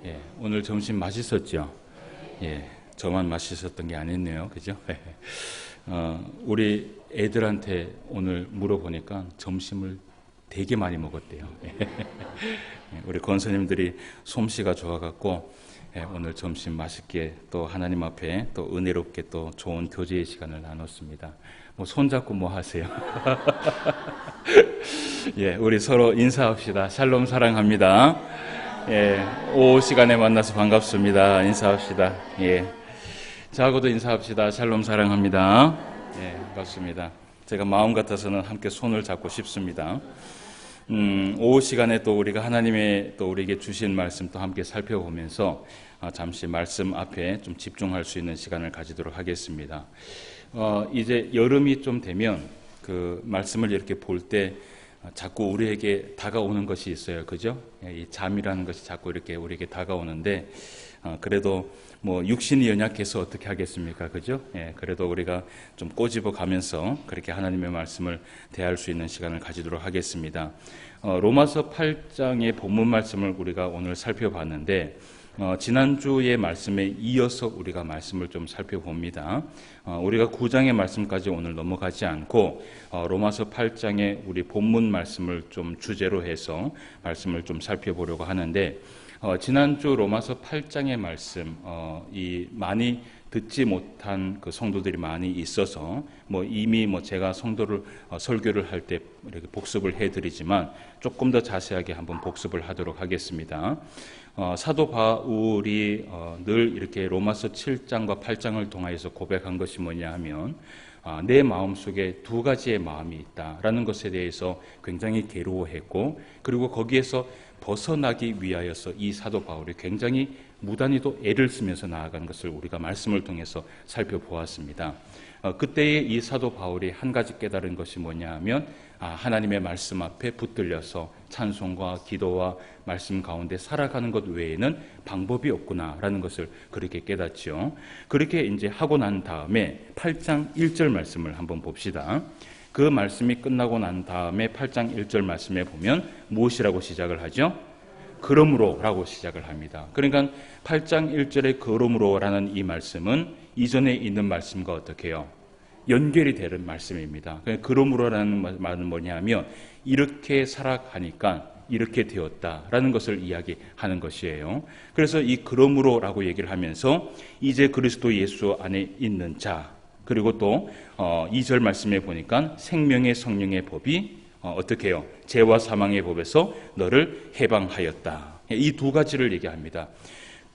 예, 오늘 점심 맛있었죠? 예, 저만 맛있었던 게 아니네요. 그죠? 우리 애들한테 오늘 물어보니까 점심을 되게 많이 먹었대요. 우리 권사님들이 솜씨가 좋아갖고 오늘 점심 맛있게 또 하나님 앞에 또 은혜롭게 또 좋은 교제의 시간을 나눴습니다. 뭐 손잡고 뭐 하세요? 예, 우리 서로 인사합시다. 샬롬 사랑합니다. 예, 오후 시간에 만나서 반갑습니다. 인사합시다. 예. 저하고도 인사합시다. 샬롬 사랑합니다. 예, 반갑습니다. 제가 마음 같아서는 함께 손을 잡고 싶습니다. 오후 시간에 또 우리가 하나님의 또 우리에게 주신 말씀 또 함께 살펴보면서 잠시 말씀 앞에 좀 집중할 수 있는 시간을 가지도록 하겠습니다. 이제 여름이 좀 되면 그 말씀을 이렇게 볼 때 자꾸 우리에게 다가오는 것이 있어요. 그죠? 이 잠이라는 것이 자꾸 이렇게 우리에게 다가오는데, 그래도 뭐 육신이 연약해서 어떻게 하겠습니까? 그죠? 예, 그래도 우리가 좀 꼬집어 가면서 그렇게 하나님의 말씀을 대할 수 있는 시간을 가지도록 하겠습니다. 로마서 8장의 본문 말씀을 우리가 오늘 살펴봤는데, 지난주의 말씀에 이어서 우리가 말씀을 좀 살펴봅니다. 우리가 9장의 말씀까지 오늘 넘어가지 않고 로마서 8장의 우리 본문 말씀을 좀 주제로 해서 말씀을 좀 살펴보려고 하는데, 지난주 로마서 8장의 말씀, 많이 듣지 못한 그 성도들이 많이 있어서 이미 제가 성도를 설교를 할 때 이렇게 복습을 해드리지만 조금 더 자세하게 한번 복습을 하도록 하겠습니다. 사도 바울이 늘 이렇게 로마서 7장과 8장을 통하여서 고백한 것이 뭐냐 하면 내 마음속에 두 가지의 마음이 있다라는 것에 대해서 굉장히 괴로워했고, 그리고 거기에서 벗어나기 위하여서 이 사도 바울이 굉장히 무단히도 애를 쓰면서 나아간 것을 우리가 말씀을 통해서 살펴보았습니다. 그때의 이 사도 바울이 한 가지 깨달은 것이 뭐냐 하면 하나님의 말씀 앞에 붙들려서 찬송과 기도와 말씀 가운데 살아가는 것 외에는 방법이 없구나라는 것을 그렇게 깨닫죠. 그렇게 이제 하고 난 다음에 8장 1절 말씀을 한번 봅시다. 그 말씀이 끝나고 난 다음에 8장 1절 말씀에 보면 무엇이라고 시작을 하죠? 그러므로 라고 시작을 합니다. 그러니까 8장 1절의 그러므로라는 이 말씀은 이전에 있는 말씀과 어떻게 해요? 연결이 되는 말씀입니다. 그러므로라는 말은 뭐냐면 이렇게 살아가니까 이렇게 되었다라는 것을 이야기하는 것이에요. 그래서 이 그러므로라고 얘기를 하면서 이제 그리스도 예수 안에 있는 자, 그리고 또 2절 말씀에 보니까 생명의 성령의 법이 어떻게 해요? 죄와 사망의 법에서 너를 해방하였다. 이 두 가지를 얘기합니다.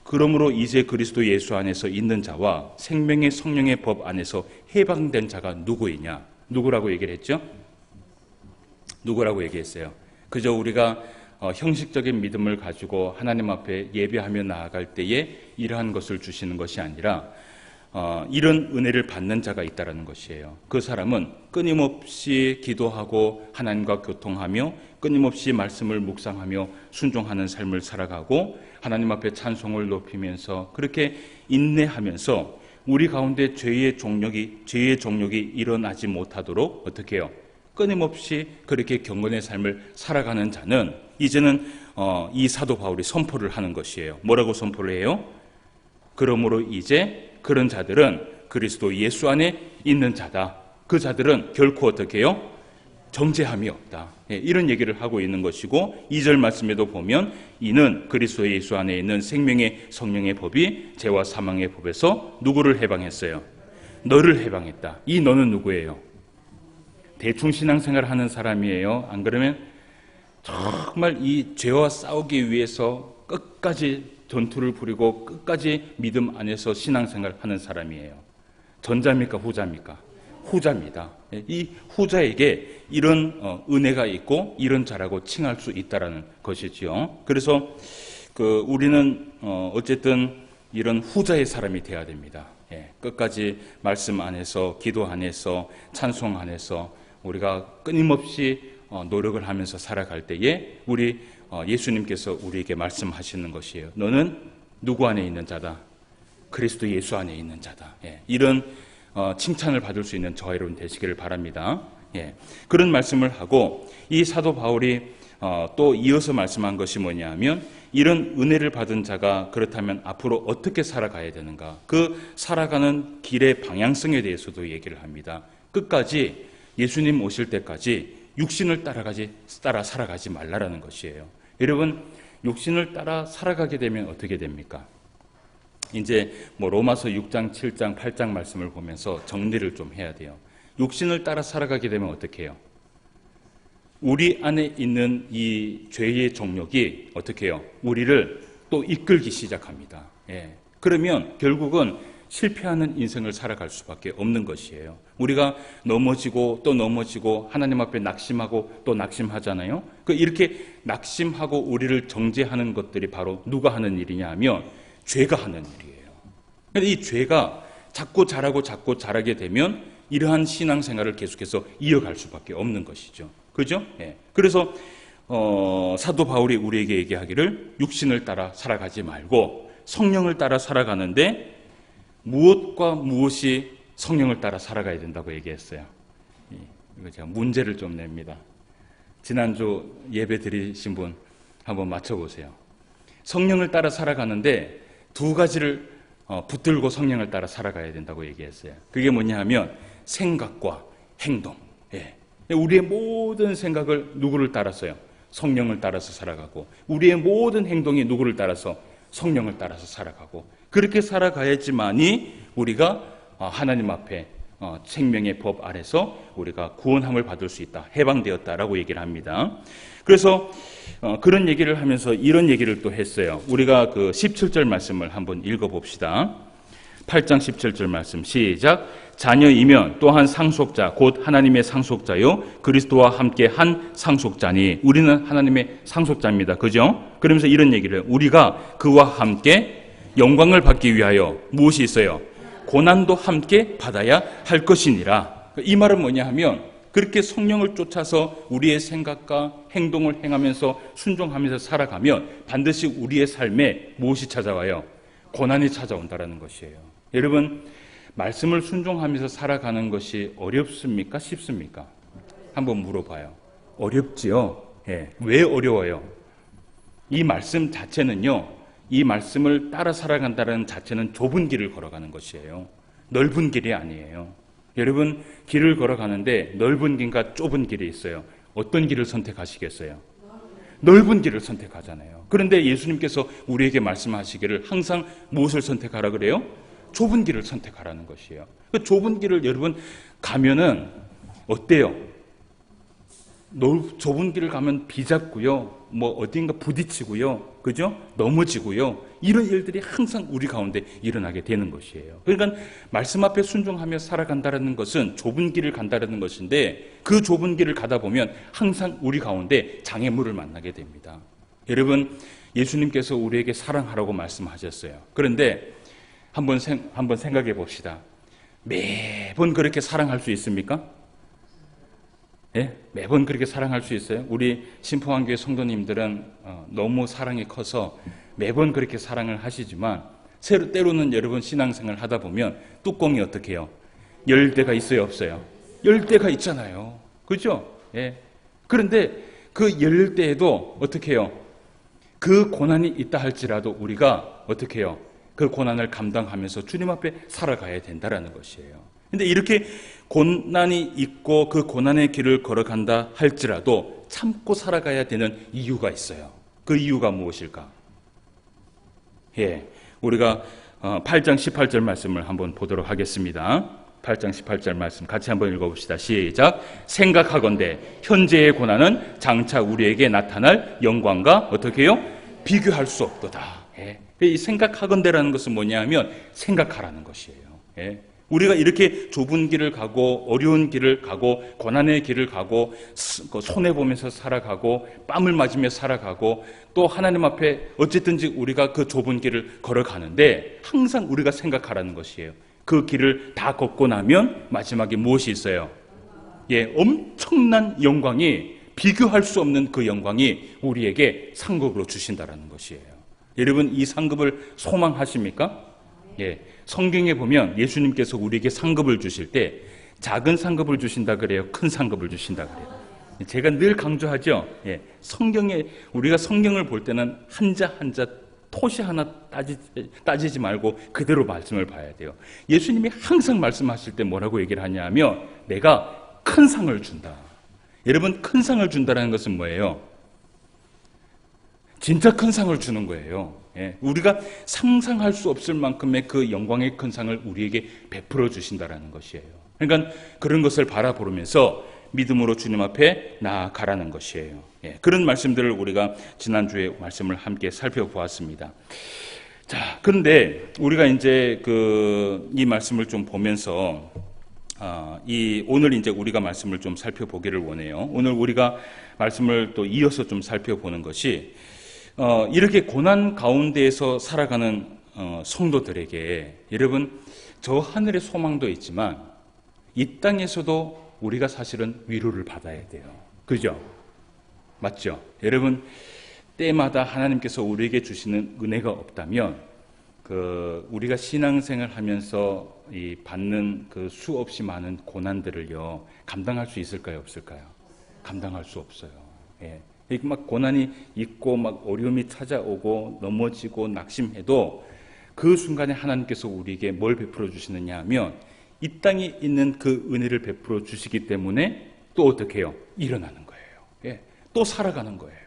그러므로 이제 그리스도 예수 안에서 있는 자와 생명의 성령의 법 안에서 해방된 자가 누구이냐? 누구라고 얘기를 했죠? 누구라고 얘기했어요? 그저 우리가 형식적인 믿음을 가지고 하나님 앞에 예배하며 나아갈 때에 이러한 것을 주시는 것이 아니라 이런 은혜를 받는 자가 있다는 것이에요. 그 사람은 끊임없이 기도하고 하나님과 교통하며 끊임없이 말씀을 묵상하며 순종하는 삶을 살아가고 하나님 앞에 찬송을 높이면서 그렇게 인내하면서 우리 가운데 죄의 종력이 일어나지 못하도록 어떻게 해요? 끊임없이 그렇게 경건의 삶을 살아가는 자는 이제는 이 사도 바울이 선포를 하는 것이에요. 뭐라고 선포를 해요? 그러므로 이제 그런 자들은 그리스도 예수 안에 있는 자다. 그 자들은 결코 어떻게 해요? 정죄함이 없다. 이런 얘기를 하고 있는 것이고 2절 말씀에도 보면 이는 그리스도 예수 안에 있는 생명의 성령의 법이 죄와 사망의 법에서 누구를 해방했어요? 너를 해방했다. 이 너는 누구예요? 대충 신앙생활을 하는 사람이에요. 안 그러면 정말 이 죄와 싸우기 위해서 끝까지 전투를 벌이고 끝까지 믿음 안에서 신앙생활을 하는 사람이에요. 전자입니까? 후자입니까? 후자입니다. 이 후자에게 이런 은혜가 있고 이런 자라고 칭할 수 있다는 것이지요. 그래서 우리는 어쨌든 이런 후자의 사람이 되어야 됩니다. 끝까지 말씀 안에서, 기도 안에서, 찬송 안에서 우리가 끊임없이 노력을 하면서 살아갈 때에 우리 예수님께서 우리에게 말씀하시는 것이에요. 너는 누구 안에 있는 자다? 그리스도 예수 안에 있는 자다. 이런 칭찬을 받을 수 있는 저와 여러분 되시기를 바랍니다. 그런 말씀을 하고 이 사도 바울이 또 이어서 말씀한 것이 뭐냐면 이런 은혜를 받은 자가 그렇다면 앞으로 어떻게 살아가야 되는가, 그 살아가는 길의 방향성에 대해서도 얘기를 합니다. 끝까지 예수님 오실 때까지 육신을 따라 살아가지 말라라는 것이에요. 여러분, 육신을 따라 살아가게 되면 어떻게 됩니까? 이제 로마서 6장, 7장, 8장 말씀을 보면서 정리를 좀 해야 돼요. 육신을 따라 살아가게 되면 어떻게 해요? 우리 안에 있는 이 죄의 정욕이 어떻게 해요? 우리를 또 이끌기 시작합니다. 그러면 결국은 실패하는 인생을 살아갈 수밖에 없는 것이에요. 우리가 넘어지고 또 넘어지고 하나님 앞에 낙심하고 또 낙심하잖아요. 이렇게 낙심하고 우리를 정죄하는 것들이 바로 누가 하는 일이냐 하면 죄가 하는 일이에요. 그런데 이 죄가 자꾸 자라게 되면 이러한 신앙생활을 계속해서 이어갈 수밖에 없는 것이죠. 그죠? 그래서 사도 바울이 우리에게 얘기하기를 육신을 따라 살아가지 말고 성령을 따라 살아가는데 무엇과 무엇이 성령을 따라 살아가야 된다고 얘기했어요. 이거 제가 문제를 좀 냅니다. 지난주 예배 드리신 분 한번 맞춰보세요. 성령을 따라 살아가는데 두 가지를 붙들고 성령을 따라 살아가야 된다고 얘기했어요. 그게 뭐냐 하면 생각과 행동. 우리의 모든 생각을 누구를 따라서요? 성령을 따라서 살아가고, 우리의 모든 행동이 누구를 따라서? 성령을 따라서 살아가고, 그렇게 살아가야지만이 우리가 하나님 앞에 생명의 법 아래서 우리가 구원함을 받을 수 있다, 해방되었다라고 얘기를 합니다. 그래서 그런 얘기를 하면서 이런 얘기를 또 했어요. 우리가 그 17절 말씀을 한번 읽어봅시다. 8장 17절 말씀 시작. 자녀이면 또한 상속자 곧 하나님의 상속자요 그리스도와 함께 한 상속자니. 우리는 하나님의 상속자입니다. 그죠? 그러면서 이런 얘기를 해요. 우리가 그와 함께 영광을 받기 위하여 무엇이 있어요? 고난도 함께 받아야 할 것이니라. 이 말은 뭐냐 하면 그렇게 성령을 쫓아서 우리의 생각과 행동을 행하면서 순종하면서 살아가면 반드시 우리의 삶에 무엇이 찾아와요? 고난이 찾아온다라는 것이에요. 여러분, 말씀을 순종하면서 살아가는 것이 어렵습니까? 쉽습니까? 한번 물어봐요. 어렵지요? 왜 어려워요? 이 말씀 자체는요, 이 말씀을 따라 살아간다는 자체는 좁은 길을 걸어가는 것이에요. 넓은 길이 아니에요. 여러분, 길을 걸어가는데 넓은 길과 좁은 길이 있어요. 어떤 길을 선택하시겠어요? 넓은 길을 선택하잖아요. 그런데 예수님께서 우리에게 말씀하시기를 항상 무엇을 선택하라 그래요? 좁은 길을 선택하라는 것이에요. 그 좁은 길을 여러분 가면은 어때요? 좁은 길을 가면 비잡고요, 어딘가 부딪히고요, 그죠? 넘어지고요. 이런 일들이 항상 우리 가운데 일어나게 되는 것이에요. 그러니까 말씀 앞에 순종하며 살아간다는 것은 좁은 길을 간다는 것인데, 그 좁은 길을 가다 보면 항상 우리 가운데 장애물을 만나게 됩니다. 여러분, 예수님께서 우리에게 사랑하라고 말씀하셨어요. 그런데 한번 생각해 봅시다. 매번 그렇게 사랑할 수 있습니까? 매번 그렇게 사랑할 수 있어요? 우리 신포한교회 성도님들은 너무 사랑이 커서 매번 그렇게 사랑을 하시지만 때로는 여러분 신앙생활을 하다 보면 뚜껑이 어떻게 해요? 열 때가 있어요, 없어요? 열 때가 있잖아요. 그죠? 그런데 그 열 때에도 어떻게 해요? 그 고난이 있다 할지라도 우리가 어떻게 해요? 그 고난을 감당하면서 주님 앞에 살아가야 된다라는 것이에요. 근데 이렇게 고난이 있고 그 고난의 길을 걸어간다 할지라도 참고 살아가야 되는 이유가 있어요. 그 이유가 무엇일까? 우리가 8장 18절 말씀을 한번 보도록 하겠습니다. 8장 18절 말씀 같이 한번 읽어봅시다. 시작. 생각하건대 현재의 고난은 장차 우리에게 나타날 영광과 어떻게 해요? 비교할 수 없도다. 이 생각하건대라는 것은 뭐냐 하면 생각하라는 것이에요. 우리가 이렇게 좁은 길을 가고 어려운 길을 가고 고난의 길을 가고 손해보면서 살아가고 뺨을 맞으며 살아가고 또 하나님 앞에 어쨌든지 우리가 그 좁은 길을 걸어가는데 항상 우리가 생각하라는 것이에요. 그 길을 다 걷고 나면 마지막에 무엇이 있어요? 엄청난 영광이, 비교할 수 없는 그 영광이 우리에게 상급으로 주신다라는 것이에요. 여러분, 이 상급을 소망하십니까? 성경에 보면 예수님께서 우리에게 상급을 주실 때 작은 상급을 주신다 그래요? 큰 상급을 주신다 그래요? 제가 늘 강조하죠. 예, 우리가 성경을 볼 때는 한자 한자 토시 하나 따지지 말고 그대로 말씀을 봐야 돼요. 예수님이 항상 말씀하실 때 뭐라고 얘기를 하냐면 내가 큰 상을 준다. 여러분, 큰 상을 준다는 것은 뭐예요? 진짜 큰 상을 주는 거예요. 예, 우리가 상상할 수 없을 만큼의 그 영광의 큰 상을 우리에게 베풀어 주신다는 것이에요. 그러니까 그런 것을 바라보면서 믿음으로 주님 앞에 나아가라는 것이에요. 예, 그런 말씀들을 우리가 지난주에 말씀을 함께 살펴보았습니다. 자, 그런데 우리가 이제 이 말씀을 좀 보면서 오늘 이제 우리가 말씀을 좀 살펴보기를 원해요. 오늘 우리가 말씀을 또 이어서 좀 살펴보는 것이 이렇게 고난 가운데에서 살아가는 성도들에게 여러분, 저 하늘의 소망도 있지만 이 땅에서도 우리가 사실은 위로를 받아야 돼요. 그죠? 맞죠? 여러분, 때마다 하나님께서 우리에게 주시는 은혜가 없다면 우리가 신앙생활 하면서 받는 그 수없이 많은 고난들을요, 감당할 수 있을까요? 없을까요? 감당할 수 없어요. 예. 막 고난이 있고 막 어려움이 찾아오고 넘어지고 낙심해도 그 순간에 하나님께서 우리에게 뭘 베풀어 주시느냐 하면 이 땅에 있는 그 은혜를 베풀어 주시기 때문에 또 어떻게 해요? 일어나는 거예요. 예. 또 살아가는 거예요.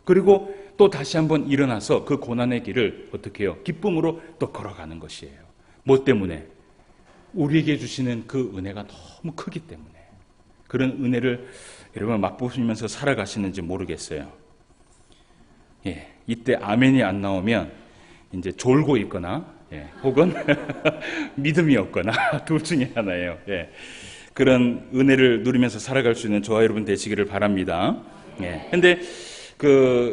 그리고 또 다시 한번 일어나서 그 고난의 길을 어떻게 해요? 기쁨으로 또 걸어가는 것이에요. 뭐 때문에? 우리에게 주시는 그 은혜가 너무 크기 때문에. 그런 은혜를 여러분 맛보시면서 살아가시는지 모르겠어요. 예, 이때 아멘이 안 나오면 이제 졸고 있거나, 예, 혹은 믿음이 없거나 둘 중에 하나예요. 예, 그런 은혜를 누리면서 살아갈 수 있는 저와 여러분 되시기를 바랍니다. 예, 근데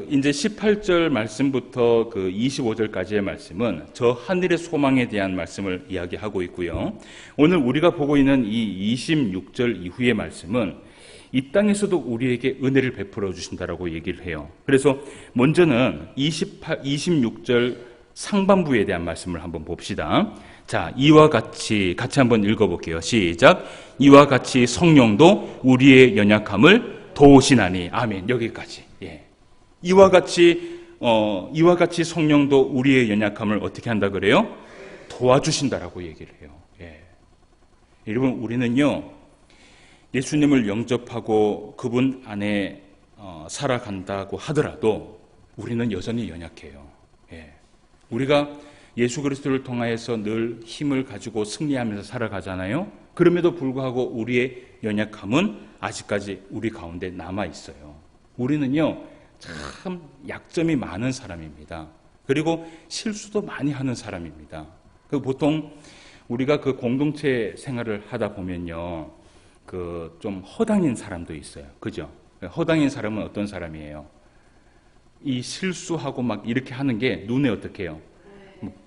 이제 18절 말씀부터 25절까지의 말씀은 저 하늘의 소망에 대한 말씀을 이야기하고 있고요. 오늘 우리가 보고 있는 이 26절 이후의 말씀은 이 땅에서도 우리에게 은혜를 베풀어 주신다라고 얘기를 해요. 그래서 먼저는 26절 상반부에 대한 말씀을 한번 봅시다. 자, 이와 같이 한번 읽어볼게요. 시작. 이와 같이 성령도 우리의 연약함을 도우시나니. 아멘. 여기까지. 예. 이와 같이 성령도 우리의 연약함을 어떻게 한다 그래요? 도와주신다라고 얘기를 해요. 예. 여러분, 우리는요, 예수님을 영접하고 그분 안에 살아간다고 하더라도 우리는 여전히 연약해요. 예. 우리가 예수 그리스도를 통하여서 늘 힘을 가지고 승리하면서 살아가잖아요. 그럼에도 불구하고 우리의 연약함은 아직까지 우리 가운데 남아 있어요. 우리는요, 참 약점이 많은 사람입니다. 그리고 실수도 많이 하는 사람입니다. 보통 우리가 공동체 생활을 하다 보면요, 좀 허당인 사람도 있어요. 그죠? 허당인 사람은 어떤 사람이에요? 이 실수하고 막 이렇게 하는 게 눈에 어떻게 해요?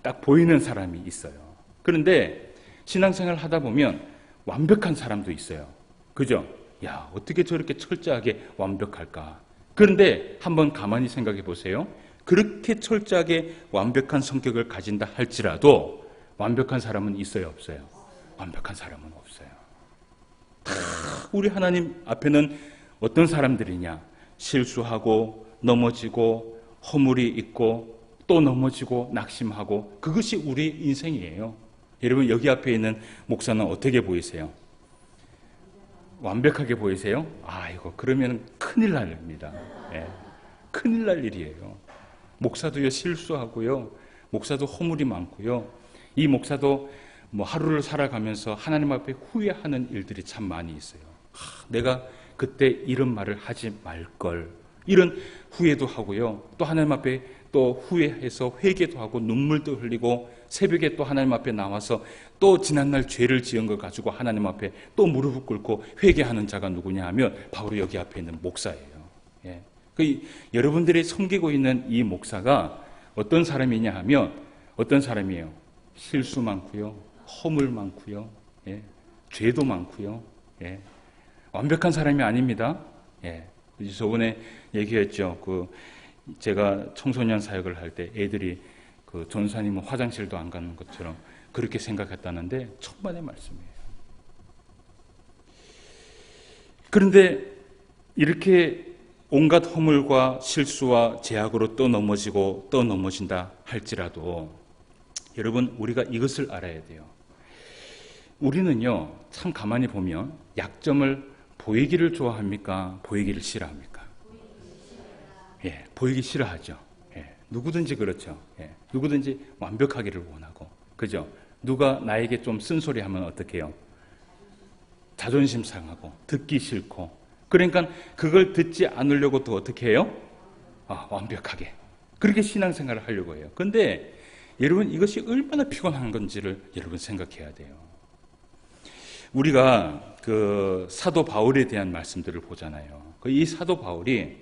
딱 보이는 사람이 있어요. 그런데 신앙생활 하다 보면 완벽한 사람도 있어요. 그죠? 야, 어떻게 저렇게 철저하게 완벽할까? 그런데 한번 가만히 생각해 보세요. 그렇게 철저하게 완벽한 성격을 가진다 할지라도 완벽한 사람은 있어요, 없어요? 완벽한 사람은 없어요. 우리 하나님 앞에는 어떤 사람들이냐? 실수하고 넘어지고 허물이 있고 또 넘어지고 낙심하고, 그것이 우리 인생이에요. 여러분, 여기 앞에 있는 목사는 어떻게 보이세요? 완벽하게 보이세요? 이거 그러면 큰일 납니다. 예. 큰일 날 일이에요. 목사도요, 실수하고요, 목사도 허물이 많고요, 이 목사도 하루를 살아가면서 하나님 앞에 후회하는 일들이 참 많이 있어요. 내가 그때 이런 말을 하지 말걸, 이런 후회도 하고요, 또 하나님 앞에 또 후회해서 회개도 하고 눈물도 흘리고 새벽에 또 하나님 앞에 나와서 또 지난날 죄를 지은 걸 가지고 하나님 앞에 또 무릎을 꿇고 회개하는 자가 누구냐 하면 바로 여기 앞에 있는 목사예요. 예. 여러분들이 섬기고 있는 이 목사가 어떤 사람이냐 하면 어떤 사람이에요? 실수 많고요, 허물 많고요, 예. 죄도 많고요, 예. 완벽한 사람이 아닙니다. 예. 저번에 얘기했죠. 제가 청소년 사역을 할 때 애들이 전사님은 화장실도 안 가는 것처럼 그렇게 생각했다는데 천만의 말씀이에요. 그런데 이렇게 온갖 허물과 실수와 제약으로 또 넘어지고 또 넘어진다 할지라도 여러분, 우리가 이것을 알아야 돼요. 우리는요, 참 가만히 보면 약점을 보이기를 좋아합니까? 보이기를 싫어합니까? 예, 보이기 싫어하죠. 예, 누구든지 그렇죠. 예, 누구든지 완벽하기를 원하고, 그죠? 누가 나에게 좀 쓴소리하면 어떻게 해요? 자존심 상하고 듣기 싫고, 그러니까 그걸 듣지 않으려고 또 어떻게 해요? 완벽하게 그렇게 신앙생활을 하려고 해요. 근데 여러분, 이것이 얼마나 피곤한 건지를 여러분 생각해야 돼요. 우리가 그 사도 바울에 대한 말씀들을 보잖아요. 이 사도 바울이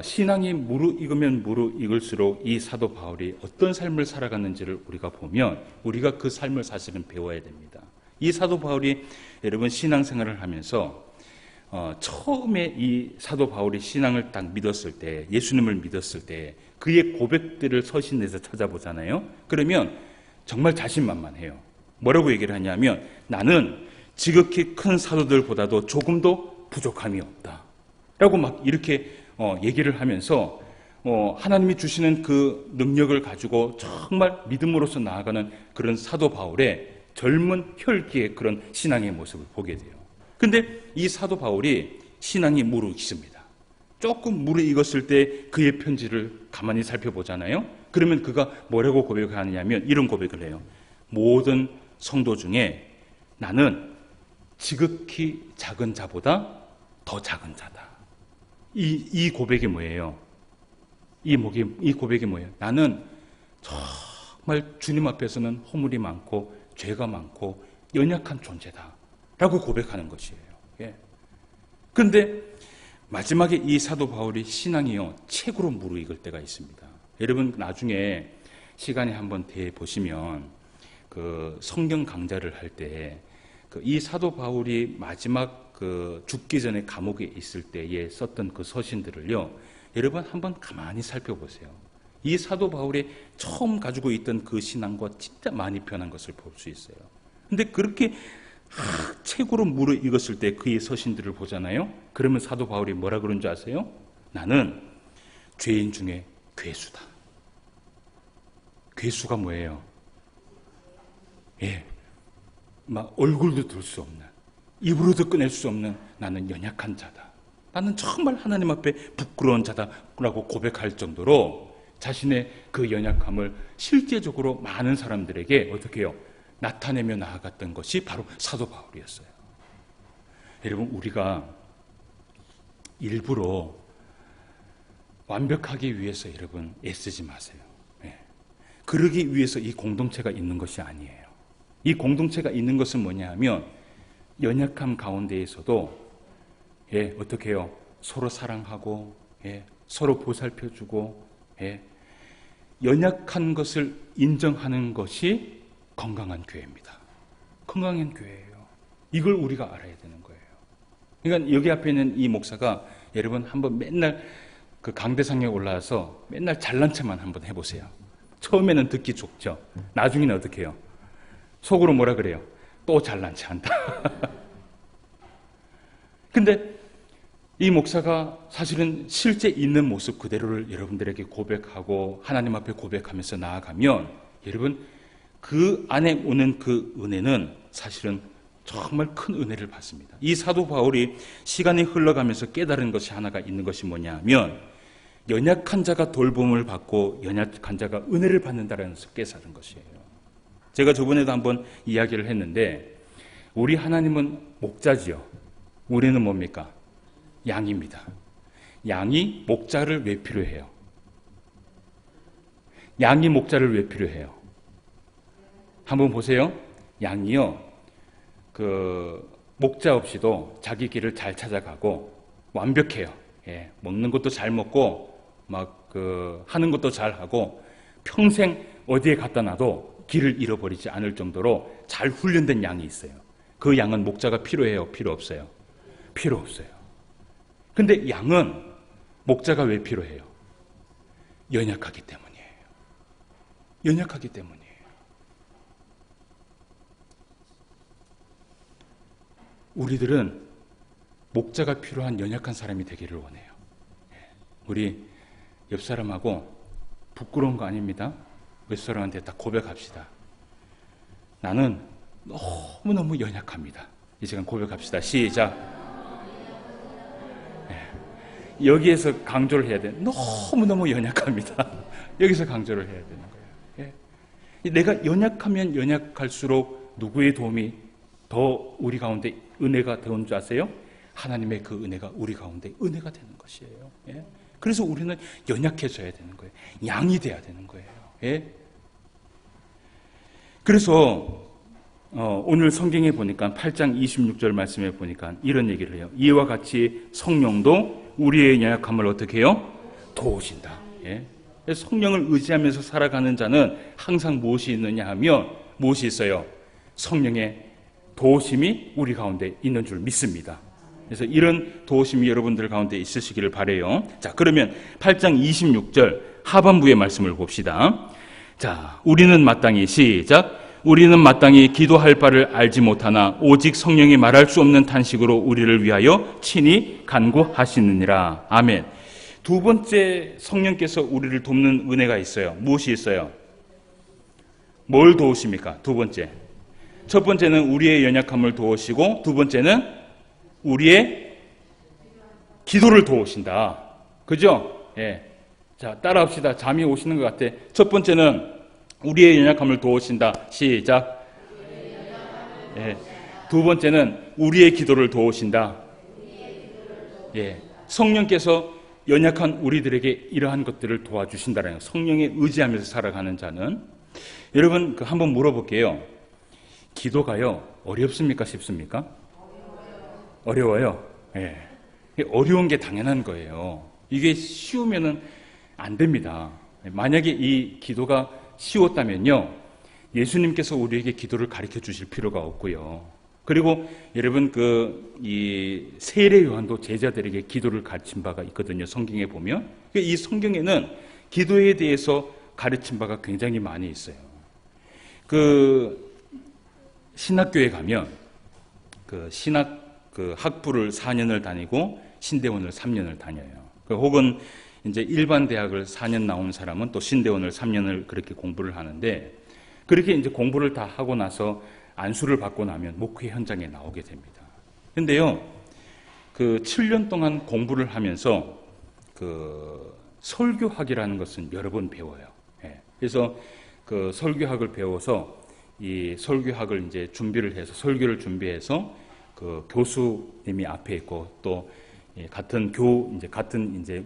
신앙이 무르익으면 무르익을수록 이 사도 바울이 어떤 삶을 살아갔는지를 우리가 보면 우리가 그 삶을 사실은 배워야 됩니다. 이 사도 바울이 여러분 신앙생활을 하면서 처음에 이 사도 바울이 신앙을 딱 믿었을 때, 예수님을 믿었을 때 그의 고백들을 서신에서 찾아보잖아요. 그러면 정말 자신만만해요. 뭐라고 얘기를 하냐면, 나는 지극히 큰 사도들보다도 조금도 부족함이 없다 라고 막 이렇게 얘기를 하면서 하나님이 주시는 그 능력을 가지고 정말 믿음으로서 나아가는 그런 사도 바울의 젊은 혈기의 그런 신앙의 모습을 보게 돼요. 근데 이 사도 바울이 신앙이 무르익습니다. 조금 무르익었을 때 그의 편지를 가만히 살펴보잖아요. 그러면 그가 뭐라고 고백하느냐면 이런 고백을 해요. 모든 성도 중에 나는 지극히 작은 자보다 더 작은 자다. 이 고백이 뭐예요? 이 고백이 뭐예요? 나는 정말 주님 앞에서는 허물이 많고 죄가 많고 연약한 존재다 라고 고백하는 것이에요. 예. 그런데 마지막에 이 사도 바울이 신앙이요 최고로 무르익을 때가 있습니다. 여러분, 나중에 시간이 한번 돼 보시면 그 성경 강좌를 할 때 이 사도 바울이 마지막 그 죽기 전에 감옥에 있을 때에 썼던 그 서신들을요, 여러분 한번 가만히 살펴보세요. 이 사도 바울이 처음 가지고 있던 그 신앙과 진짜 많이 변한 것을 볼 수 있어요. 근데 그렇게 최고로 무르익었을 때 그의 서신들을 보잖아요. 그러면 사도 바울이 뭐라 그런 줄 아세요? 나는 죄인 중에 괴수다. 괴수가 뭐예요? 예, 막 얼굴도 들 수 없는, 입으로도 꺼낼 수 없는 나는 연약한 자다. 나는 정말 하나님 앞에 부끄러운 자다라고 고백할 정도로 자신의 그 연약함을 실제적으로 많은 사람들에게 어떻게 해요? 나타내며 나아갔던 것이 바로 사도 바울이었어요. 여러분, 우리가 일부러 완벽하기 위해서 여러분 애쓰지 마세요. 예. 그러기 위해서 이 공동체가 있는 것이 아니에요. 이 공동체가 있는 것은 뭐냐 하면 연약함 가운데에서도 어떻게 해요? 서로 사랑하고 서로 보살펴주고 연약한 것을 인정하는 것이 건강한 교회입니다. 건강한 교회예요. 이걸 우리가 알아야 되는 거예요. 그러니까 여기 앞에 있는 이 목사가 여러분 한번 맨날 그 강대상에 올라와서 맨날 잘난 척만 한번 해보세요. 처음에는 듣기 좋죠. 나중에는 어떻게 해요? 속으로 뭐라 그래요? 또 잘난 척 한다. 근데 이 목사가 사실은 실제 있는 모습 그대로를 여러분들에게 고백하고 하나님 앞에 고백하면서 나아가면 여러분 그 안에 오는 그 은혜는 사실은 정말 큰 은혜를 받습니다. 이 사도 바울이 시간이 흘러가면서 깨달은 것이 하나가 있는 것이 뭐냐 하면 연약한 자가 돌봄을 받고 연약한 자가 은혜를 받는다는 것을 깨달은 것이에요. 제가 저번에도 한번 이야기를 했는데 우리 하나님은 목자지요. 우리는 뭡니까? 양입니다. 양이 목자를 왜 필요해요? 양이 목자를 왜 필요해요? 한번 보세요. 양이요, 그 목자 없이도 자기 길을 잘 찾아가고 완벽해요. 먹는 것도 잘 먹고 막 하는 것도 잘 하고 평생 어디에 갖다 놔도 길을 잃어버리지 않을 정도로 잘 훈련된 양이 있어요. 그 양은 목자가 필요해요? 필요 없어요? 필요 없어요. 근데 양은 목자가 왜 필요해요? 연약하기 때문이에요. 연약하기 때문이에요. 우리들은 목자가 필요한 연약한 사람이 되기를 원해요. 우리 옆 사람하고 부끄러운 거 아닙니다. 옆 사람한테 딱 고백합시다. 나는 너무너무 연약합니다. 이 시간 고백합시다. 시작. 여기에서 강조를 해야 돼. 너무너무 연약합니다. 여기서 강조를 해야 되는 거예요. 내가 연약하면 연약할수록 누구의 도움이 더 우리 가운데 은혜가 되는 줄 아세요? 하나님의 그 은혜가 우리 가운데 은혜가 되는 것이에요. 그래서 우리는 연약해져야 되는 거예요. 양이 돼야 되는 거예요. 그래서 오늘 성경에 보니까 8장 26절 말씀에 보니까 이런 얘기를 해요. 이와 같이 성령도 우리의 연약함을 어떻게 해요? 도우신다. 성령을 의지하면서 살아가는 자는 항상 무엇이 있느냐 하면 무엇이 있어요? 성령의 도우심이 우리 가운데 있는 줄 믿습니다. 그래서 이런 도우심이 여러분들 가운데 있으시기를 바라요. 자, 그러면 8장 26절 하반부의 말씀을 봅시다. 자, 우리는 마땅히 시작. 우리는 마땅히 기도할 바를 알지 못하나 오직 성령이 말할 수 없는 탄식으로 우리를 위하여 친히 간구하시느니라. 아멘. 두 번째 성령께서 우리를 돕는 은혜가 있어요. 무엇이 있어요? 뭘 도우십니까? 두 번째. 첫 번째는 우리의 연약함을 도우시고 두 번째는 우리의 기도를 도우신다. 그죠? 자, 따라합시다. 잠이 오시는 것 같아. 첫 번째는 우리의 연약함을 도우신다. 시작. 두 번째는 우리의 기도를 도우신다. 성령께서 연약한 우리들에게 이러한 것들을 도와주신다는 거예요. 성령에 의지하면서 살아가는 자는. 여러분, 한번 물어볼게요. 기도가요, 어렵습니까? 쉽습니까? 어려워요. 어려운 게 당연한 거예요. 이게 쉬우면은 안 됩니다. 만약에 이 기도가 쉬웠다면요, 예수님께서 우리에게 기도를 가르쳐 주실 필요가 없고요. 그리고 여러분 이 세례 요한도 제자들에게 기도를 가르친 바가 있거든요. 성경에 보면 이 성경에는 기도에 대해서 가르친 바가 굉장히 많이 있어요. 신학교에 가면 학부를 4년을 다니고 신대원을 3년을 다녀요. 혹은 이제 일반 대학을 4년 나온 사람은 또 신대원을 3년을 그렇게 공부를 하는데, 그렇게 이제 공부를 다 하고 나서 안수를 받고 나면 목회 현장에 나오게 됩니다. 근데요, 7년 동안 공부를 하면서 설교학이라는 것은 여러 번 배워요. 그래서 설교학을 배워서 이 설교학을 이제 준비를 해서 설교를 준비해서 교수님이 앞에 있고 또 같은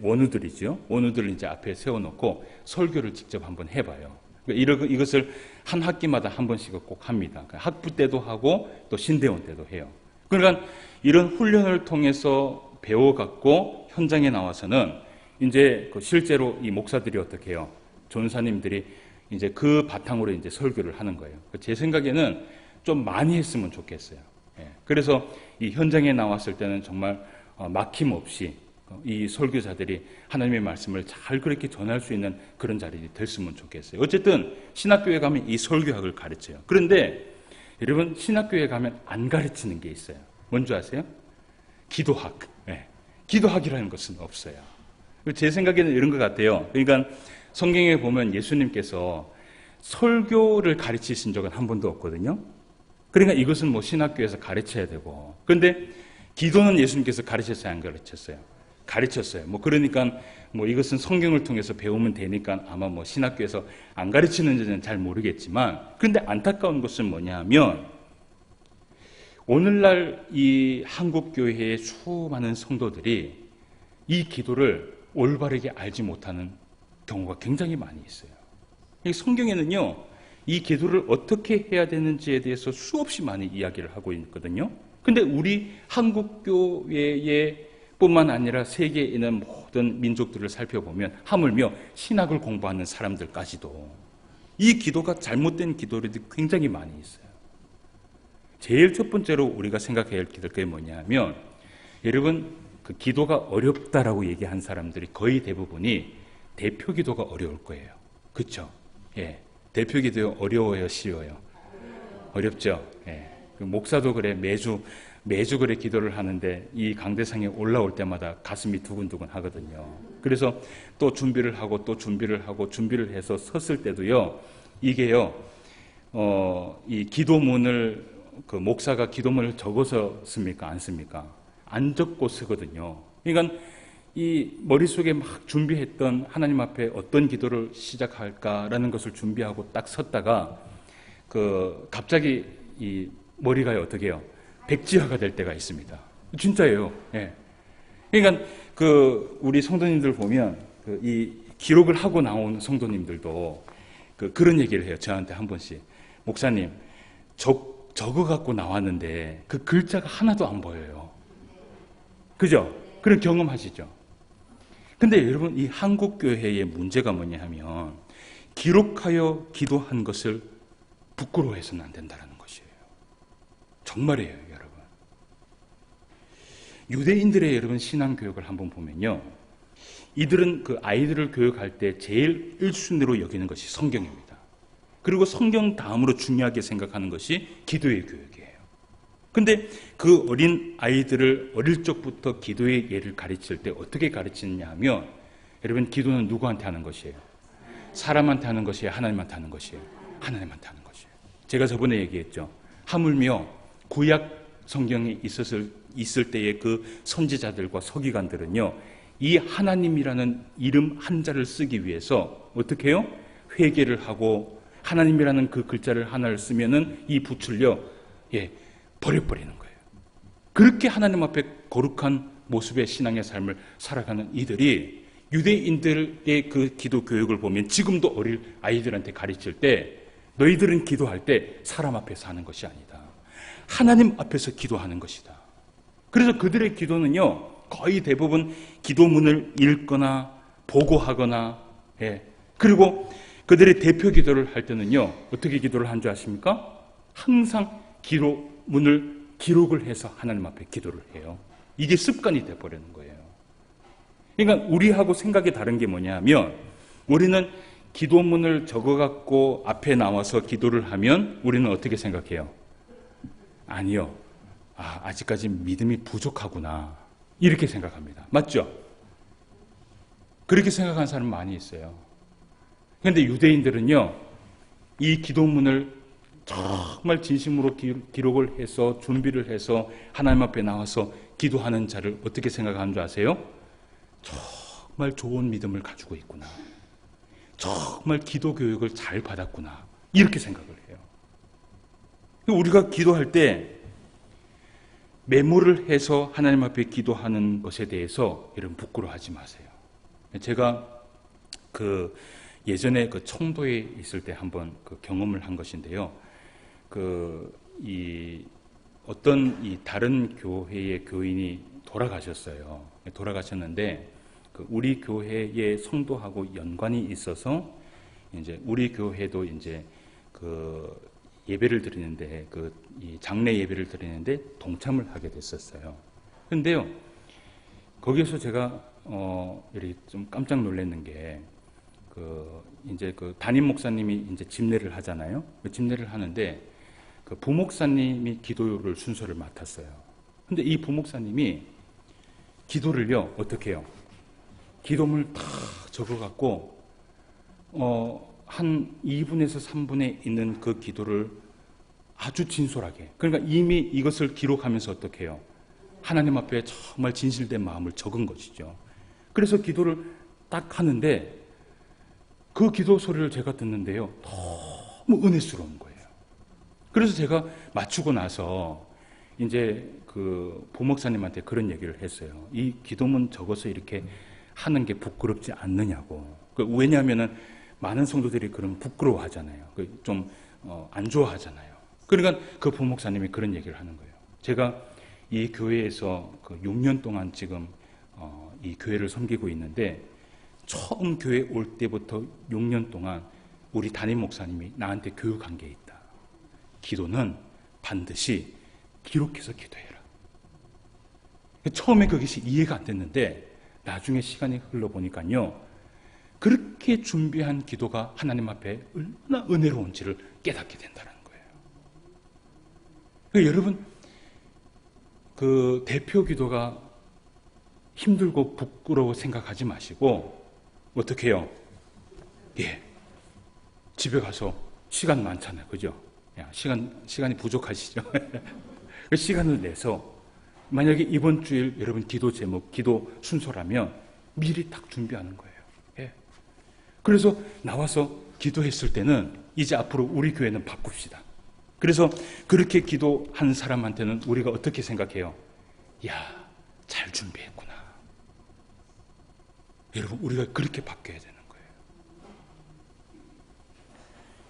원우들이죠. 원우들을 이제 앞에 세워놓고 설교를 직접 한번 해봐요. 이것을 한 학기마다 한 번씩 꼭 합니다. 학부 때도 하고 또 신대원 때도 해요. 그러니까 이런 훈련을 통해서 배워갖고 현장에 나와서는 이제 실제로 이 목사들이 어떻게 해요? 전사님들이 이제 그 바탕으로 이제 설교를 하는 거예요. 제 생각에는 좀 많이 했으면 좋겠어요. 그래서 이 현장에 나왔을 때는 정말 막힘없이 이 설교자들이 하나님의 말씀을 잘 그렇게 전할 수 있는 그런 자리가 됐으면 좋겠어요. 어쨌든 신학교에 가면 이 설교학을 가르쳐요. 그런데 여러분, 신학교에 가면 안 가르치는 게 있어요. 뭔지 아세요? 기도학. 기도학이라는 것은 없어요. 제 생각에는 이런 것 같아요. 그러니까 성경에 보면 예수님께서 설교를 가르치신 적은 한 번도 없거든요. 그러니까 이것은 신학교에서 가르쳐야 되고, 그런데 기도는 예수님께서 가르쳤어요, 안 가르쳤어요? 가르쳤어요. 그러니까 이것은 성경을 통해서 배우면 되니까 아마 신학교에서 안 가르치는지는 잘 모르겠지만, 그런데 안타까운 것은 뭐냐 하면 오늘날 이 한국 교회의 수많은 성도들이 이 기도를 올바르게 알지 못하는 경우가 굉장히 많이 있어요. 성경에는요, 이 기도를 어떻게 해야 되는지에 대해서 수없이 많이 이야기를 하고 있거든요. 근데 우리 한국 교회에 뿐만 아니라 세계에 있는 모든 민족들을 살펴보면 하물며 신학을 공부하는 사람들까지도 이 기도가 잘못된 기도들이 굉장히 많이 있어요. 제일 첫 번째로 우리가 생각해야 할 기도가 뭐냐면, 여러분, 기도가 어렵다라고 얘기한 사람들이 거의 대부분이 대표 기도가 어려울 거예요. 그렇죠? 대표 기도 어려워요, 쉬워요? 어렵죠? 목사도 그래. 매주 그래 기도를 하는데 이 강대상에 올라올 때마다 가슴이 두근두근 하거든요. 그래서 또 준비를 하고 또 준비를 하고 준비를 해서 섰을 때도요, 이게요, 이 기도문을 그 목사가 기도문을 적어서 씁니까? 안 씁니까? 안 적고 쓰거든요. 그러니까 이 머릿속에 막 준비했던 하나님 앞에 어떤 기도를 시작할까라는 것을 준비하고 딱 섰다가 갑자기 이 머리가 어떻게 해요? 백지화가 될 때가 있습니다. 진짜예요. 예. 그러니까 우리 성도님들 보면 이 기록을 하고 나온 성도님들도 그런 얘기를 해요. 저한테 한 번씩. 목사님, 적어 갖고 나왔는데 그 글자가 하나도 안 보여요. 그죠? 그런 경험하시죠? 근데 여러분, 이 한국교회의 문제가 뭐냐 하면 기록하여 기도한 것을 부끄러워해서는 안 된다는 것이에요. 정말이에요, 여러분. 유대인들의 여러분 신앙교육을 한번 보면요, 이들은 그 아이들을 교육할 때 제일 1순위로 여기는 것이 성경입니다. 그리고 성경 다음으로 중요하게 생각하는 것이 기도의 교육이에요. 근데 그 어린 아이들을 어릴 적부터 기도의 예를 가르칠 때 어떻게 가르치느냐 하면, 여러분, 기도는 누구한테 하는 것이에요? 사람한테 하는 것이에요? 하나님한테 하는 것이에요? 하나님한테 하는 것이에요. 제가 저번에 얘기했죠. 하물며 구약 성경에 있을 때의 그 선지자들과 서기관들은요, 이 하나님이라는 이름 한자를 쓰기 위해서 어떻게 해요? 회개를 하고 하나님이라는 그 글자를 하나를 쓰면은 이 붓을요, 버려버리는 거예요. 그렇게 하나님 앞에 거룩한 모습의 신앙의 삶을 살아가는 이들이 유대인들의 그 기도 교육을 보면 지금도 어릴 아이들한테 가르칠 때, 너희들은 기도할 때 사람 앞에서 하는 것이 아니다. 하나님 앞에서 기도하는 것이다. 그래서 그들의 기도는요, 거의 대부분 기도문을 읽거나 보고하거나, 그리고 그들의 대표 기도를 할 때는요, 어떻게 기도를 한 줄 아십니까? 항상 기도문을 기록을 해서 하나님 앞에 기도를 해요. 이게 습관이 돼버리는 거예요. 그러니까 우리하고 생각이 다른 게 뭐냐 하면, 우리는 기도문을 적어갖고 앞에 나와서 기도를 하면 우리는 어떻게 생각해요? 아니요. 아직까지 믿음이 부족하구나. 이렇게 생각합니다. 맞죠? 그렇게 생각하는 사람 많이 있어요. 그런데 유대인들은요, 이 기도문을 정말 진심으로 기록을 해서 준비를 해서 하나님 앞에 나와서 기도하는 자를 어떻게 생각하는 줄 아세요? 정말 좋은 믿음을 가지고 있구나. 정말 기도 교육을 잘 받았구나. 이렇게 생각을 해요. 우리가 기도할 때 메모를 해서 하나님 앞에 기도하는 것에 대해서 여러분 부끄러워하지 마세요. 제가 예전에 청도에 있을 때 한번 경험을 한 것인데요. 어떤 다른 교회의 교인이 돌아가셨어요. 돌아가셨는데 우리 교회의 성도하고 연관이 있어서 이제 우리 교회도 이제 예배를 드리는데 이 장례 예배를 드리는데 동참을 하게 됐었어요. 그런데요, 거기에서 제가 이렇게 좀 깜짝 놀랐는 게 이제 담임 목사님이 이제 집례를 하잖아요. 집례를 하는데 부목사님이 기도를 순서를 맡았어요. 근데 이 부목사님이 기도를요, 어떻게 해요? 기도문을 다 적어갖고 한 2분에서 3분에 있는 그 기도를 아주 진솔하게, 그러니까 이미 이것을 기록하면서 어떻게 해요? 하나님 앞에 정말 진실된 마음을 적은 것이죠. 그래서 기도를 딱 하는데 그 기도 소리를 제가 듣는데요, 너무 은혜스러운 거예요. 그래서 제가 마치고 나서 이제 부목사님한테 그런 얘기를 했어요. 이 기도문 적어서 이렇게 하는 게 부끄럽지 않느냐고. 왜냐하면은 많은 성도들이 그런 부끄러워하잖아요. 좀 안 좋아하잖아요. 그러니까 그 부목사님이 그런 얘기를 하는 거예요. 제가 이 교회에서 6년 동안 지금 이 교회를 섬기고 있는데, 처음 교회 올 때부터 6년 동안 우리 담임 목사님이 나한테 교육한 게 있다. 기도는 반드시 기록해서 기도해라. 처음에 그것이 이해가 안 됐는데 나중에 시간이 흘러보니까요, 그렇게 준비한 기도가 하나님 앞에 얼마나 은혜로운지를 깨닫게 된다는 거예요. 그러니까 여러분, 그 대표 기도가 힘들고 부끄러워 생각하지 마시고 어떻게 해요? 예, 집에 가서 시간 많잖아요, 그죠? 시간이 부족하시죠? 그 시간을 내서 만약에 이번 주일 여러분 기도 제목, 기도 순서라면 미리 딱 준비하는 거예요. 예. 그래서 나와서 기도했을 때는 이제 앞으로 우리 교회는 바꿉시다. 그래서 그렇게 기도한 사람한테는 우리가 어떻게 생각해요? 야, 잘 준비했구나. 여러분, 우리가 그렇게 바뀌어야 되는 거예요.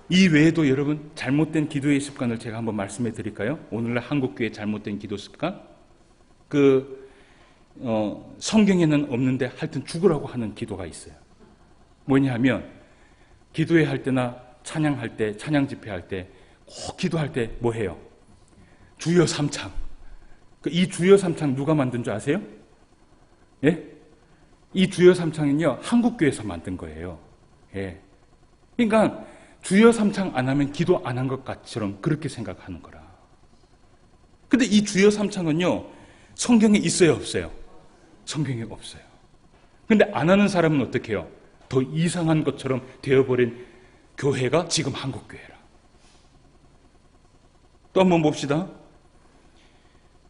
이 외에도 여러분, 잘못된 기도의 습관을 제가 한번 말씀해 드릴까요? 오늘날 한국교회 잘못된 기도 습관? 성경에는 없는데 하여튼 죽으라고 하는 기도가 있어요. 뭐냐 하면, 기도회 할 때나 찬양할 때, 찬양 집회할 때, 꼭 기도할 때 뭐 해요? 주여 삼창. 이 주여 삼창 누가 만든 줄 아세요? 예? 이 주여 삼창은요, 한국교회에서 만든 거예요. 예. 그러니까 주여 삼창 안 하면 기도 안 한 것 같처럼 그렇게 생각하는 거라. 근데 이 주여 삼창은요, 성경에 있어요, 없어요? 성경에 없어요. 근데 안 하는 사람은 어떻게 해요? 더 이상한 것처럼 되어버린 교회가 지금 한국교회라. 또 한번 봅시다.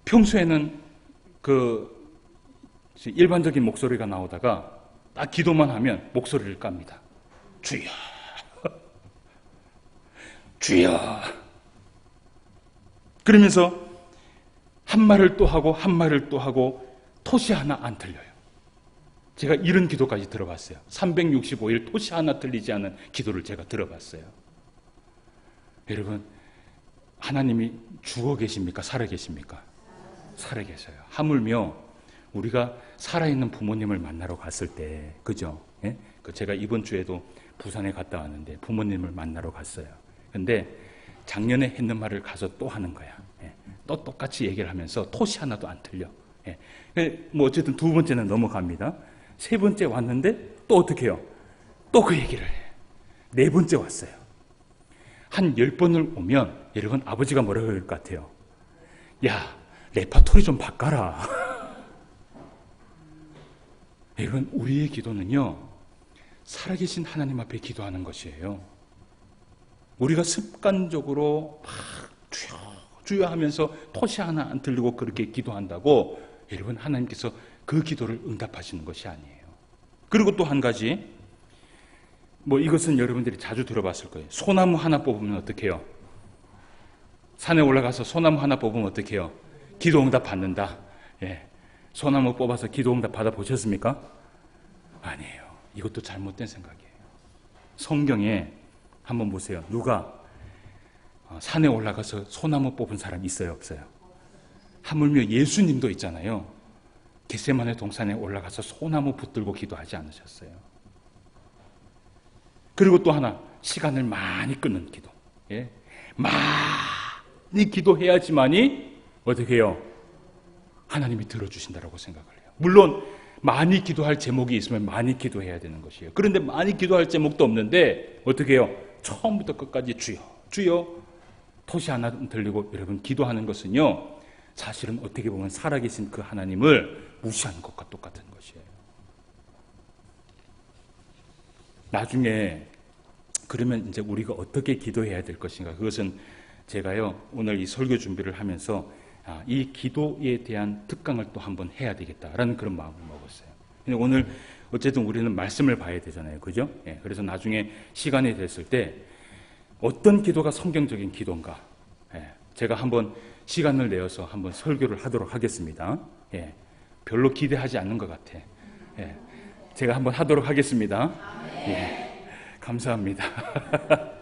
평소에는 일반적인 목소리가 나오다가 딱 기도만 하면 목소리를 깝니다. 주여, 주여. 그러면서 한 말을 또 하고 한 말을 또 하고 토시 하나 안 틀려요. 제가 이런 기도까지 들어봤어요. 365일 토시 하나 틀리지 않은 기도를 제가 들어봤어요. 여러분, 하나님이 죽어 계십니까? 살아 계십니까? 살아 계셔요. 하물며 우리가 살아있는 부모님을 만나러 갔을 때, 그죠? 예? 제가 이번 주에도 부산에 갔다 왔는데 부모님을 만나러 갔어요. 근데 작년에 했는 말을 가서 또 하는 거야. 예. 또 똑같이 얘기를 하면서 토시 하나도 안 틀려. 예. 뭐 어쨌든 두 번째는 넘어갑니다. 세 번째 왔는데 또 어떻게 해요? 또 그 얘기를 해. 네 번째 왔어요. 한 10번을 오면 여러분 아버지가 뭐라고 그럴 것 같아요? 야, 레파토리 좀 바꿔라. 여러분, 우리의 기도는요, 살아계신 하나님 앞에 기도하는 것이에요. 우리가 습관적으로 막 주여 주여 하면서 토시 하나 안 틀리고 그렇게 기도한다고 여러분, 하나님께서 그 기도를 응답하시는 것이 아니에요. 그리고 또 한 가지, 뭐 이것은 여러분들이 자주 들어봤을 거예요. 소나무 하나 뽑으면 어떻게 해요? 산에 올라가서 소나무 하나 뽑으면 어떻게 해요? 기도 응답 받는다. 예. 소나무 뽑아서 기도 응답 받아보셨습니까? 아니에요. 이것도 잘못된 생각이에요. 성경에 한번 보세요. 누가 산에 올라가서 소나무 뽑은 사람 있어요, 없어요? 하물며 예수님도 있잖아요. 겟세마네 동산에 올라가서 소나무 붙들고 기도하지 않으셨어요. 그리고 또 하나, 시간을 많이 끊는 기도. 예? 많이 기도해야지만이 어떻게 해요? 하나님이 들어주신다라고 생각을 해요. 물론 많이 기도할 제목이 있으면 많이 기도해야 되는 것이에요. 그런데 많이 기도할 제목도 없는데 어떻게 해요? 처음부터 끝까지 주여 주여 토시 하나 들리고 여러분 기도하는 것은요, 사실은 어떻게 보면 살아계신 그 하나님을 무시하는 것과 똑같은 것이에요. 나중에 그러면 이제 우리가 어떻게 기도해야 될 것인가, 그것은 제가요 오늘 이 설교 준비를 하면서 이 기도에 대한 특강을 또 한번 해야 되겠다라는 그런 마음을 먹었어요. 근데 오늘 어쨌든 우리는 말씀을 봐야 되잖아요, 그죠? 예, 그래서 나중에 시간이 됐을 때 어떤 기도가 성경적인 기도인가, 예, 제가 한번 시간을 내어서 한번 설교를 하도록 하겠습니다. 예, 별로 기대하지 않는 것 같아. 예, 제가 한번 하도록 하겠습니다. 예, 감사합니다.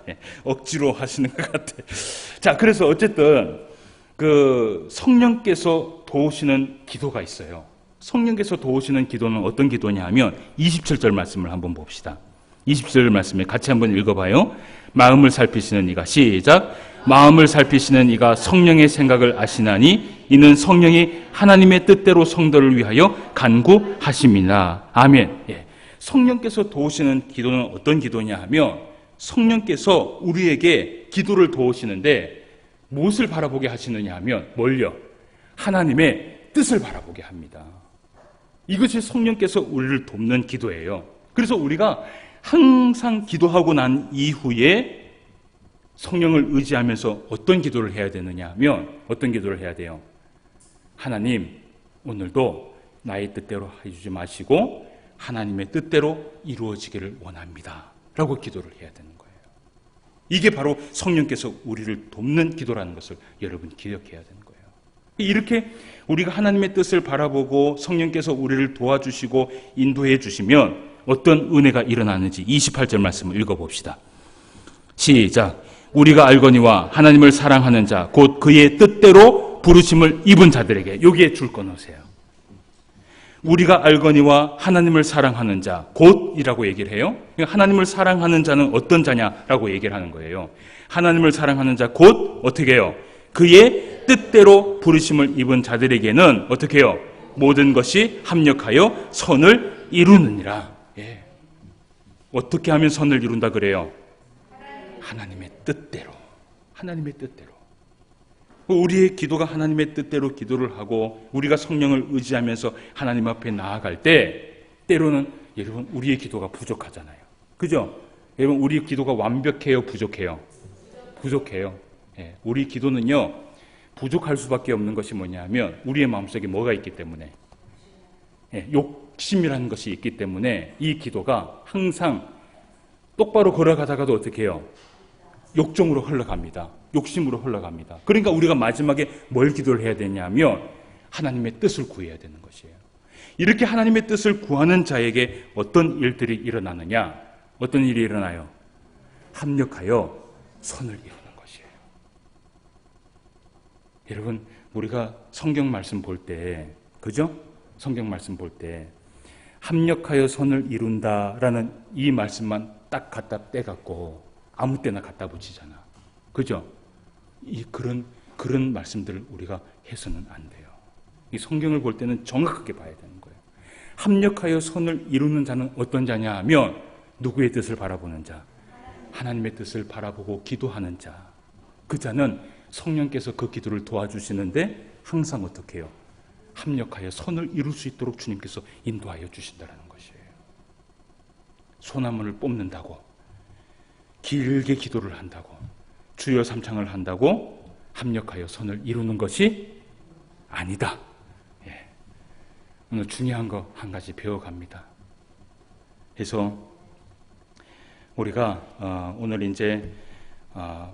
예, 억지로 하시는 것 같아. 자, 그래서 어쨌든 그 성령께서 도우시는 기도가 있어요. 성령께서 도우시는 기도는 어떤 기도냐 하면 27절 말씀을 한번 봅시다. 27절 말씀에 같이 한번 읽어봐요. 마음을 살피시는 이가, 시작. 마음을 살피시는 이가 성령의 생각을 아시나니 이는 성령이 하나님의 뜻대로 성도를 위하여 간구하심이라. 아멘. 예. 성령께서 도우시는 기도는 어떤 기도냐 하면 성령께서 우리에게 기도를 도우시는데 무엇을 바라보게 하시느냐 하면 뭘요? 하나님의 뜻을 바라보게 합니다. 이것이 성령께서 우리를 돕는 기도예요. 그래서 우리가 항상 기도하고 난 이후에 성령을 의지하면서 어떤 기도를 해야 되느냐 하면 어떤 기도를 해야 돼요? 하나님, 오늘도 나의 뜻대로 해주지 마시고 하나님의 뜻대로 이루어지기를 원합니다 라고 기도를 해야 되는 거예요. 이게 바로 성령께서 우리를 돕는 기도라는 것을 여러분 기억해야 되는 거예요. 이렇게 우리가 하나님의 뜻을 바라보고 성령께서 우리를 도와주시고 인도해 주시면 어떤 은혜가 일어나는지 28절 말씀을 읽어봅시다. 시작. 우리가 알거니와 하나님을 사랑하는 자 곧 그의 뜻대로 부르심을 입은 자들에게, 여기에 줄 거 넣으세요. 우리가 알거니와 하나님을 사랑하는 자 곧이라고 얘기를 해요. 하나님을 사랑하는 자는 어떤 자냐라고 얘기를 하는 거예요. 하나님을 사랑하는 자 곧 어떻게 해요? 그의 뜻대로 부르심을 입은 자들에게는 어떻게 해요? 모든 것이 합력하여 선을 이루느니라. 예. 어떻게 하면 선을 이룬다 그래요? 하나님의 뜻대로. 하나님의 뜻대로. 우리의 기도가 하나님의 뜻대로 기도를 하고 우리가 성령을 의지하면서 하나님 앞에 나아갈 때 때로는 여러분 우리의 기도가 부족하잖아요. 그죠? 여러분 우리의 기도가 완벽해요? 부족해요? 부족해요. 예, 우리 기도는요 부족할 수밖에 없는 것이 뭐냐면 우리의 마음속에 뭐가 있기 때문에 욕심이라는 것이 있기 때문에 이 기도가 항상 똑바로 걸어가다가도 어떻게 해요? 욕정으로 흘러갑니다. 욕심으로 흘러갑니다. 그러니까 우리가 마지막에 뭘 기도를 해야 되냐면 하나님의 뜻을 구해야 되는 것이에요. 이렇게 하나님의 뜻을 구하는 자에게 어떤 일들이 일어나느냐? 어떤 일이 일어나요? 합력하여 선을 이루는 것이에요. 여러분 우리가 성경 말씀 볼 때, 그죠? 성경 말씀 볼 때 합력하여 선을 이룬다라는 이 말씀만 딱 갖다 떼갖고 아무 때나 갖다 붙이잖아. 그죠? 그런 말씀들을 우리가 해서는 안 돼요. 이 성경을 볼 때는 정확하게 봐야 되는 거예요. 합력하여 선을 이루는 자는 어떤 자냐 하면 누구의 뜻을 바라보는 자? 하나님의 뜻을 바라보고 기도하는 자. 그 자는 성령께서 그 기도를 도와주시는데 항상 어떻게 해요? 합력하여 선을 이룰 수 있도록 주님께서 인도하여 주신다는 것이에요. 소나무를 뽑는다고, 길게 기도를 한다고, 주여 삼창을 한다고 합력하여 선을 이루는 것이 아니다. 예. 오늘 중요한 거 한 가지 배워갑니다. 그래서 우리가 오늘 이제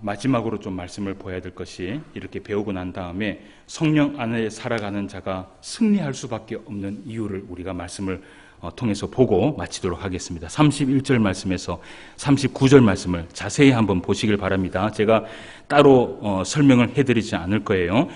마지막으로 좀 말씀을 보여야 될 것이, 이렇게 배우고 난 다음에 성령 안에 살아가는 자가 승리할 수밖에 없는 이유를 우리가 말씀을 통해서 보고 마치도록 하겠습니다. 31절 말씀에서 39절 말씀을 자세히 한번 보시길 바랍니다. 제가 따로 설명을 해드리지 않을 거예요.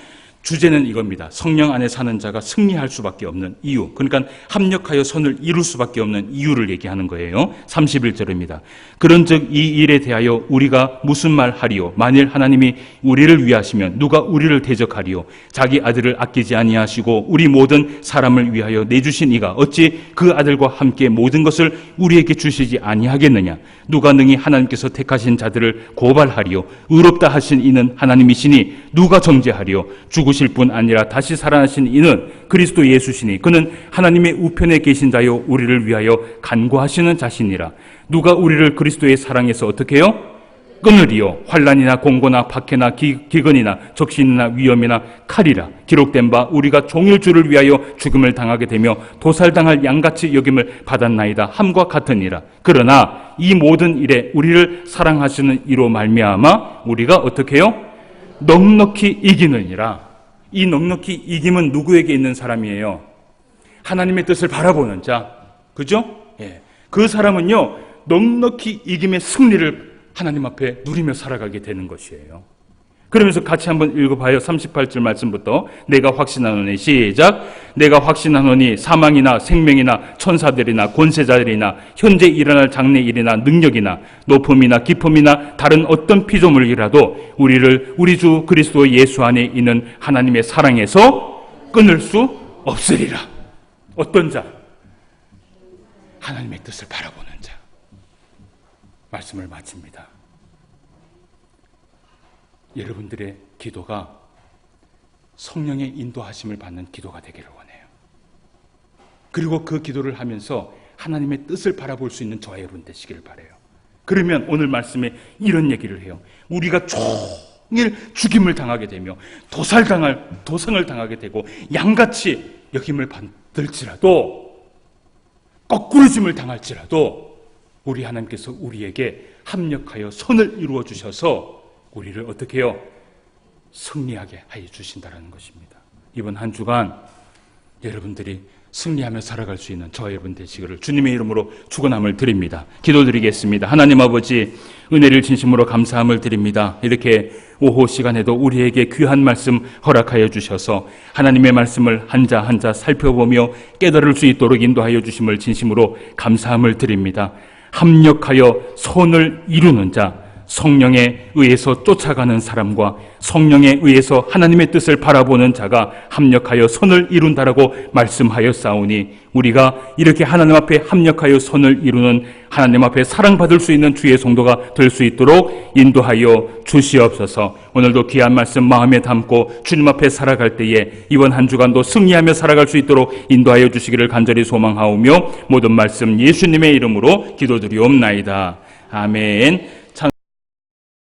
주제는 이겁니다. 성령 안에 사는 자가 승리할 수밖에 없는 이유, 그러니까 합력하여 선을 이룰 수밖에 없는 이유를 얘기하는 거예요. 31절입니다. 그런즉 이 일에 대하여 우리가 무슨 말 하리요? 만일 하나님이 우리를 위하시면 누가 우리를 대적하리요? 자기 아들을 아끼지 아니하시고 우리 모든 사람을 위하여 내주신 이가 어찌 그 아들과 함께 모든 것을 우리에게 주시지 아니하겠느냐? 누가 능히 하나님께서 택하신 자들을 고발하리요? 의롭다 하신 이는 하나님이시니 누가 정죄하리요? 죽으실 뿐 아니라 다시 살아나신 이는 그리스도 예수시니 그는 하나님의 우편에 계신 자요 우리를 위하여 간구하시는 자시니라. 누가 우리를 그리스도의 사랑에서 어떻게 해요? 끊으리요? 환난이나 공고나 박해나 기근이나 적신이나 위험이나 칼이라. 기록된 바 우리가 종일 주를 위하여 죽음을 당하게 되며 도살당할 양같이 여김을 받았나이다 함과 같으니라. 그러나 이 모든 일에 우리를 사랑하시는 이로 말미암아 우리가 어떻게 해요? 넉넉히 이기느니라. 이 넉넉히 이김은 누구에게 있는 사람이에요? 하나님의 뜻을 바라보는 자. 그죠? 예. 그 사람은요, 넉넉히 이김의 승리를 하나님 앞에 누리며 살아가게 되는 것이에요. 그러면서 같이 한번 읽어봐요. 38절 말씀부터. 내가 확신하노니, 시작. 내가 확신하노니 사망이나 생명이나 천사들이나 권세자들이나 현재 일어날 장래일이나 능력이나 높음이나 깊음이나 다른 어떤 피조물이라도 우리를 우리 주 그리스도 예수 안에 있는 하나님의 사랑에서 끊을 수 없으리라. 어떤 자? 하나님의 뜻을 바라보는 자. 말씀을 마칩니다. 여러분들의 기도가 성령의 인도하심을 받는 기도가 되기를 원해요. 그리고 그 기도를 하면서 하나님의 뜻을 바라볼 수 있는 저와 여러분 되시기를 바라요. 그러면 오늘 말씀에 이런 얘기를 해요. 우리가 종일 죽임을 당하게 되며 도상을 당하게 되고 양같이 여김을 받을지라도 거꾸로짐을 당할지라도 우리 하나님께서 우리에게 합력하여 선을 이루어 주셔서 우리를 어떻게 해요? 승리하게 하여 주신다는 것입니다. 이번 한 주간 여러분들이 승리하며 살아갈 수 있는 저와 여러분 되시기를 주님의 이름으로 축원함을 드립니다. 기도드리겠습니다. 하나님 아버지, 은혜를 진심으로 감사함을 드립니다. 이렇게 오후 시간에도 우리에게 귀한 말씀 허락하여 주셔서 하나님의 말씀을 한자 한자 살펴보며 깨달을 수 있도록 인도하여 주심을 진심으로 감사함을 드립니다. 합력하여 선을 이루는 자, 성령에 의해서 쫓아가는 사람과 성령에 의해서 하나님의 뜻을 바라보는 자가 합력하여 선을 이룬다라고 말씀하였사오니 우리가 이렇게 하나님 앞에 합력하여 선을 이루는 하나님 앞에 사랑받을 수 있는 주의 성도가 될 수 있도록 인도하여 주시옵소서. 오늘도 귀한 말씀 마음에 담고 주님 앞에 살아갈 때에 이번 한 주간도 승리하며 살아갈 수 있도록 인도하여 주시기를 간절히 소망하오며 모든 말씀 예수님의 이름으로 기도드리옵나이다. 아멘.